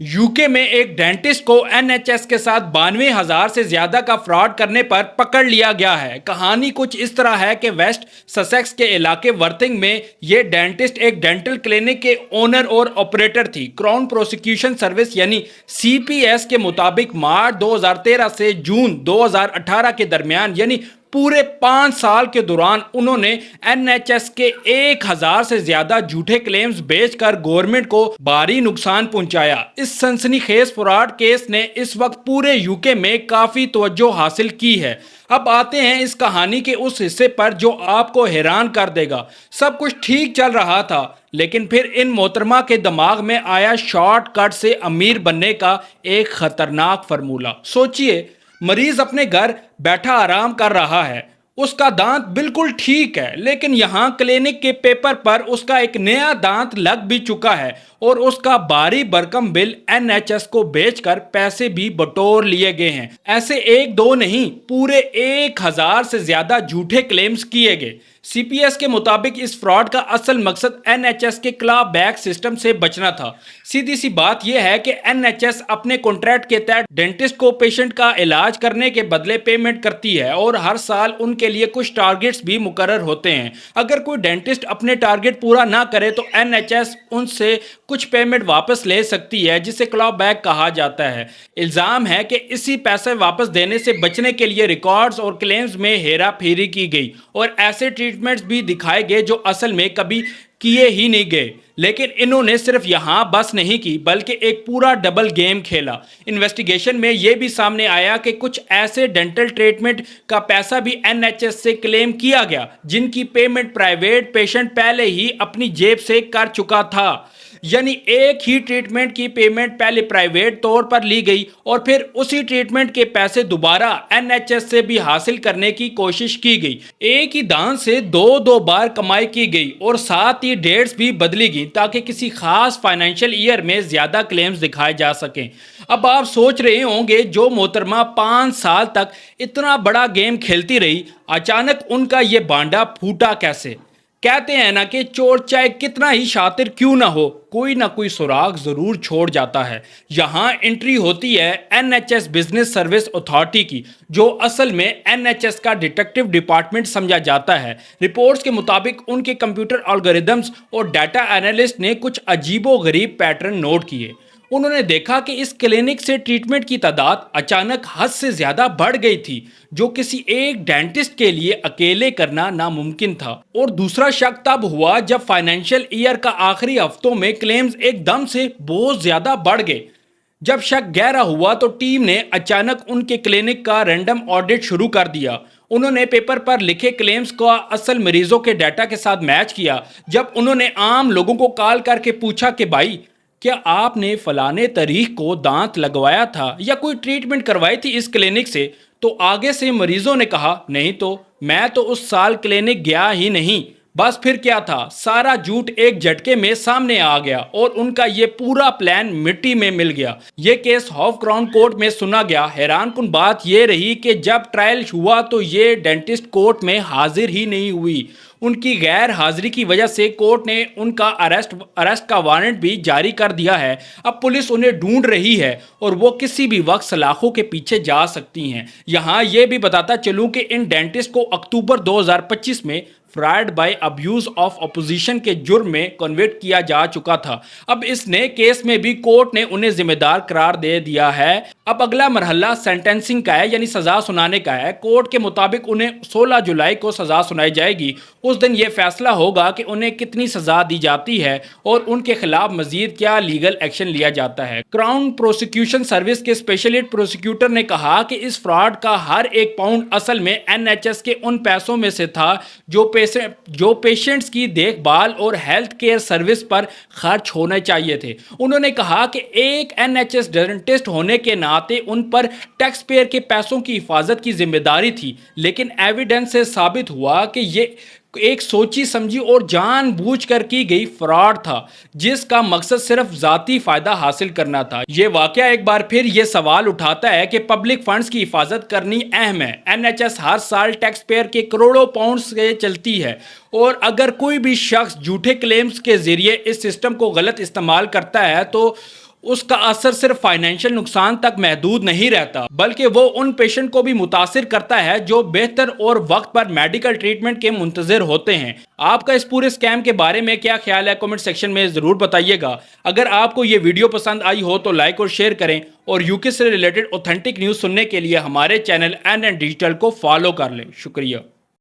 UK में एक dentist को एनएचएस के साथ 92,000 से ज्यादा का फ्रॉड करने पर पकड़ लिया गया है। कहानी कुछ इस तरह है कि वेस्ट ससेक्स के इलाके वर्थिंग में ये डेंटिस्ट एक डेंटल क्लिनिक के ओनर और ऑपरेटर थी। क्राउन प्रोसिक्यूशन सर्विस यानी सीपीएस के मुताबिक मार्च 2013 से जून 2018 के दरमियान यानी पूरे 5 साल के दौरान उन्होंने एनएचएस के 1,000 से ज्यादा झूठे क्लेम्स बेचकर गवर्नमेंट को भारी नुकसान पहुंचाया। इस सनसनीखेज फ्रॉड केस ने इस वक्त पूरे यूके में काफी तवज्जो हासिल की है। अब आते हैं इस कहानी के उस हिस्से पर जो आपको हैरान कर देगा। सब कुछ ठीक चल रहा था, लेकिन फिर इन मोहतरमा के दिमाग में आया शॉर्टकट से अमीर बनने का एक खतरनाक फार्मूला। सोचिए, मरीज अपने घर बैठा आराम कर रहा है, उसका दांत बिल्कुल ठीक है, लेकिन यहाँ क्लिनिक के पेपर पर उसका एक नया दांत लग भी चुका है और उसका भारी भरकम बिल एनएचएस को बेचकर पैसे भी बटोर लिए गए हैं। ऐसे एक दो नहीं, पूरे 1,000 से ज्यादा झूठे क्लेम्स किए गए। सीपीएस के मुताबिक इस फ्रॉड का असल मकसद एनएचएस के क्लॉ बैक सिस्टम से बचना था। सीधी सी बात यह है कि एनएचएस अपने कॉन्ट्रैक्ट के तहत डेंटिस्ट को पेशेंट का इलाज करने के बदले पेमेंट करती है और हर साल उनके लिए कुछ टारगेट्स भी मुकर्रर होते हैं। अगर कोई डेंटिस्ट अपने टारगेट पूरा ना करे तो एनएचएस उनसे कुछ पेमेंट वापस ले सकती है, जिसे क्लॉ बैक कहा जाता है। इल्जाम है कि इसी पैसे वापस देने से बचने के लिए रिकॉर्ड्स और क्लेम्स में हेरा फेरी की गई और ऐसे ट्रीटमेंट्स भी दिखाए गए जो असल में कभी किए ही नहीं गए। लेकिन इन्होंने सिर्फ यहां बस नहीं की, बल्कि एक पूरा डबल गेम खेला। इन्वेस्टिगेशन में यह भी सामने आया कि कुछ ऐसे डेंटल ट्रीटमेंट का पैसा भी एनएचएस से क्लेम किया गया जिनकी पेमेंट प्राइवेट पेशेंट पहले ही अपनी जेब से कर चुका था। यानी एक ही ट्रीटमेंट की पेमेंट पहले प्राइवेट तौर पर ली गई और फिर उसी ट्रीटमेंट के पैसे दोबारा एनएचएस से भी हासिल करने की कोशिश की गई। एक ही दांत से दो बार कमाई की गई और साथ ही डेट्स भी बदली गई ताकि किसी खास फाइनेंशियल ईयर में ज्यादा क्लेम्स दिखाए जा सकें। अब आप सोच रहे होंगे, जो मोहतरमा 5 साल तक इतना बड़ा गेम खेलती रही, अचानक उनका ये बांडा फूटा कैसे? कहते हैं ना कि चोर चाहे कितना ही शातिर क्यों ना हो, कोई ना कोई सुराग जरूर छोड़ जाता है। यहाँ एंट्री होती है एनएचएस बिजनेस सर्विस अथॉरिटी की, जो असल में एनएचएस का डिटेक्टिव डिपार्टमेंट समझा जाता है। रिपोर्ट्स के मुताबिक उनके कंप्यूटर एल्गोरिदम्स और डाटा एनालिस्ट ने कुछ अजीबोगरीब पैटर्न नोट किए। उन्होंने देखा कि इस क्लिनिक से ट्रीटमेंट की तादाद अचानक हद से ज्यादा बढ़ गई थी, जो किसी एक डेंटिस्ट के लिए अकेले करना नामुमकिन था। और दूसरा शक तब हुआ जब फाइनेंशियल ईयर का आखिरी हफ्तों में क्लेम्स एकदम से बहुत ज्यादा बढ़ गए। जब शक गहरा हुआ तो टीम ने अचानक उनके क्लिनिक का रैंडम ऑडिट शुरू कर दिया। उन्होंने पेपर पर लिखे क्लेम्स को असल मरीजों के डाटा के साथ मैच किया। जब उन्होंने आम लोगों को कॉल करके पूछा कि भाई, क्या आपने फलाने तारीख को दांत लगवाया था या कोई ट्रीटमेंट करवाई थी इस क्लिनिक से, तो आगे से मरीजों ने कहा नहीं, तो मैं तो उस साल क्लिनिक गया ही नहीं। बस फिर क्या था, सारा झूठ एक झटके में सामने आ गया और उनका ये पूरा प्लान मिट्टी में मिल गया। ये केस हॉफ क्राउन कोर्ट में सुना गया। हैरानकुन बात यह रही कि जब ट्रायल हुआ तो ये डेंटिस्ट कोर्ट में हाजिर ही नहीं हुई। उनकी गैर हाजिरी की वजह से कोर्ट ने उनका अरेस्ट का वारंट भी जारी कर दिया है। अब पुलिस उन्हें ढूंढ रही है और वो किसी भी वक्त सलाखों के पीछे जा सकती हैं। यहाँ ये भी बताता चलूं कि इन डेंटिस्ट को अक्टूबर 2025 में fraud bye abuse of opposition के जुर्म में कन्विक्ट किया जा चुका था। अब इस नए केस में भी कोर्ट ने उन्हें जिम्मेदार करार दे दिया है। अब अगला मरहला सेंटेंसिंग का है, यानी सजा सुनाने का है। कोर्ट के मुताबिक उन्हें 16 जुलाई को सजा सुनाई जाएगी। उस दिन यह फैसला होगा कि उन्हें कितनी सजा दी जाती है और उनके खिलाफ मजीद क्या लीगल एक्शन लिया जाता है। क्राउन प्रोसिक्यूशन सर्विस के स्पेशलिस्ट प्रोसिक्यूटर ने कहा कि इस फ्रॉड का हर एक पाउंड असल में एनएचएस के उन पैसों में से था जो पेशेंट्स की देखभाल और हेल्थ केयर सर्विस पर खर्च होने चाहिए थे। उन्होंने कहा कि एक एनएचएस डेंटिस्ट होने के नाते उन पर टैक्स पेयर के पैसों की हिफाजत की जिम्मेदारी थी, लेकिन एविडेंस से साबित हुआ कि ये एक सोची समझी और जानबूझकर की गई फ्रॉड था, जिसका मकसद सिर्फ जाती फायदा हासिल करना था। यह वाकया एक बार फिर यह सवाल उठाता है कि पब्लिक फंड्स की हिफाजत करनी अहम है। एनएचएस हर साल टैक्स पेयर के करोड़ों पाउंड से चलती है और अगर कोई भी शख्स झूठे क्लेम्स के जरिए इस सिस्टम को गलत इस्तेमाल करता है तो اس کا اثر صرف فائنینشیل نقصان تک محدود نہیں رہتا بلکہ وہ ان پیشنٹ کو بھی متاثر کرتا ہے جو بہتر اور وقت پر میڈیکل ٹریٹمنٹ کے منتظر ہوتے ہیں۔ آپ کا اس پورے اسکیم کے بارے میں کیا خیال ہے کمنٹ سیکشن میں ضرور بتائیے گا۔ اگر آپ کو یہ ویڈیو پسند آئی ہو تو لائک اور شیئر کریں اور یوکے سے ریلیٹڈ اوتھینٹک نیوز سننے کے لیے ہمارے چینل این ڈیجیٹل کو فالو کر لیں۔ شکریہ۔